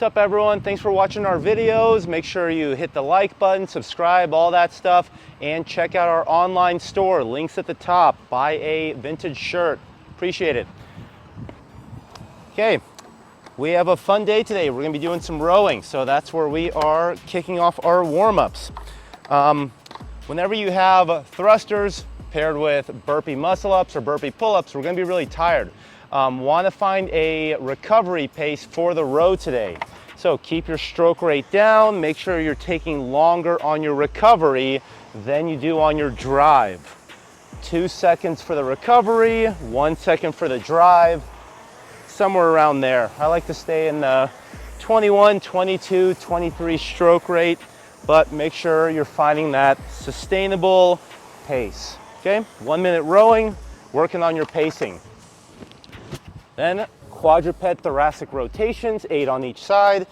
What's up, everyone? Thanks for watching our videos. Make sure you hit the like button, subscribe, all that stuff, and check out our online store. Links at the top. Buy a vintage shirt. Appreciate it. Okay, we have a fun day today. We're gonna be doing some rowing, so that's where we are kicking off our warm-ups. Whenever you have thrusters paired with burpee muscle-ups or burpee pull-ups, we're gonna be really tired. Want to find a recovery pace for the row today. So keep your stroke rate down, make sure you're taking longer on your recovery than you do on your drive. 2 seconds for the recovery, 1 second for the drive, somewhere around there. I like to stay in the 21, 22, 23 stroke rate, but make sure you're finding that sustainable pace. Okay, 1 minute rowing, working on your pacing. Then quadruped thoracic rotations, 8 on each side.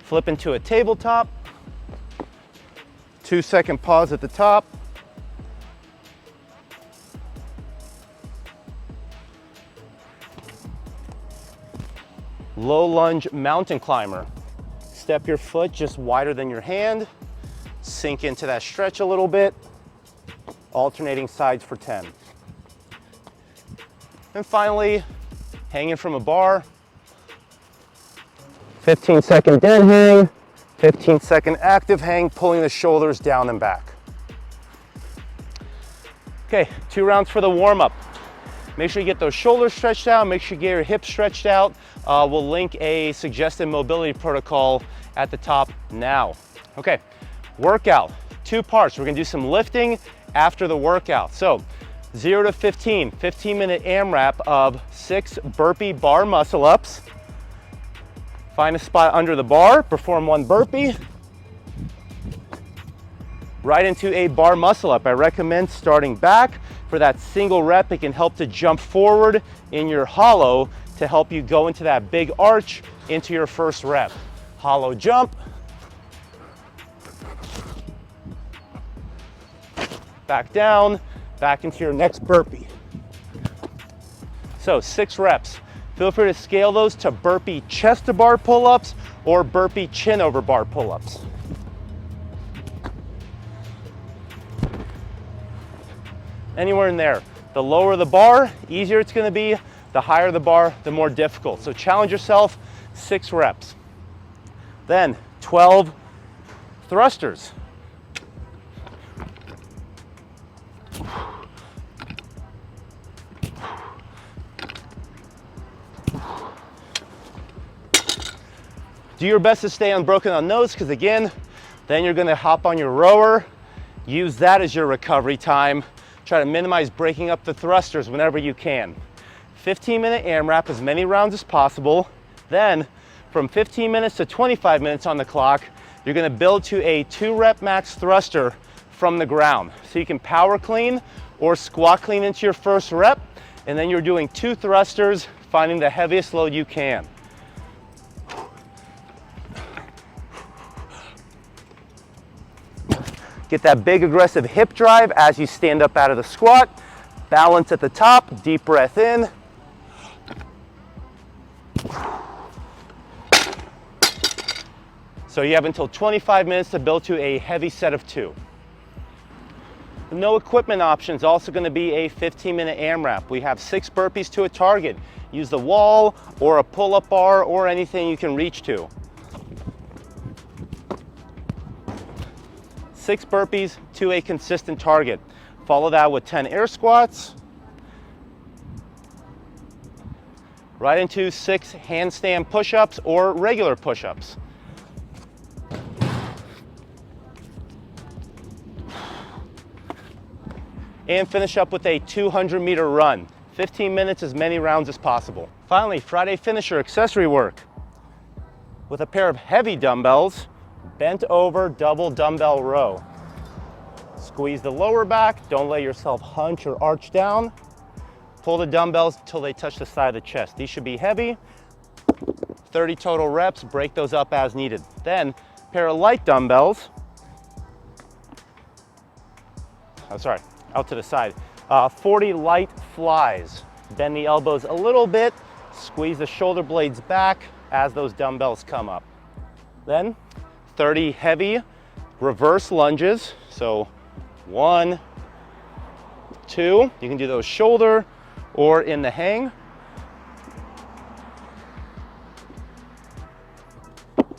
Flip into a tabletop. 2 second pause at the top. Low lunge mountain climber. Step your foot just wider than your hand. Sink into that stretch a little bit, alternating sides for 10. And finally, hanging from a bar, 15-second dead hang, 15-second active hang, pulling the shoulders down and back. Okay, 2 rounds for the warm-up. Make sure you get those shoulders stretched out, make sure you get your hips stretched out. We'll link a suggested mobility protocol at the top now. Okay. Workout, 2 parts. We're gonna do some lifting after the workout. So 0 to 15, 15-minute AMRAP of 6 burpee bar muscle-ups. Find a spot under the bar, perform 1 burpee. Right into a bar muscle-up. I recommend starting back. For that single rep, it can help to jump forward in your hollow to help you go into that big arch into your first rep. Hollow jump. Back down, back into your next burpee. So 6 reps. Feel free to scale those to burpee chest to bar pull-ups or burpee chin over bar pull-ups. Anywhere in there. The lower the bar, easier it's gonna be. The higher the bar, the more difficult. So challenge yourself, 6 reps. Then 12 thrusters. Do your best to stay unbroken on those, because again, then you're gonna hop on your rower, use that as your recovery time. Try to minimize breaking up the thrusters whenever you can. 15-minute AMRAP, as many rounds as possible. Then from 15 minutes to 25 minutes on the clock, you're gonna build to a 2 rep max thruster from the ground. So you can power clean or squat clean into your first rep, and then you're doing 2 thrusters, finding the heaviest load you can. Get that big aggressive hip drive as you stand up out of the squat. Balance at the top, deep breath in. So you have until 25 minutes to build to a heavy set of 2. The no equipment option is also going to be a 15-minute AMRAP. We have 6 burpees to a target. Use the wall or a pull-up bar or anything you can reach to. 6 burpees to a consistent target. Follow that with 10 air squats. Right into 6 handstand push-ups or regular push-ups. And finish up with a 200-meter run. 15 minutes, as many rounds as possible. Finally, Friday finisher accessory work. With a pair of heavy dumbbells, bent over double dumbbell row. Squeeze the lower back, don't let yourself hunch or arch down. Pull the dumbbells until they touch the side of the chest. These should be heavy. 30 total reps, break those up as needed. Then, pair of light dumbbells. Out to the side. 40 light flies. Bend the elbows a little bit, squeeze the shoulder blades back as those dumbbells come up. Then 30 heavy reverse lunges. So 1, 2, you can do those shoulder or in the hang.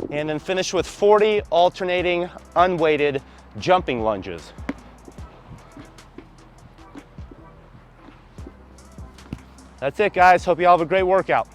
And then finish with 40 alternating unweighted jumping lunges. That's it, guys. Hope you all have a great workout.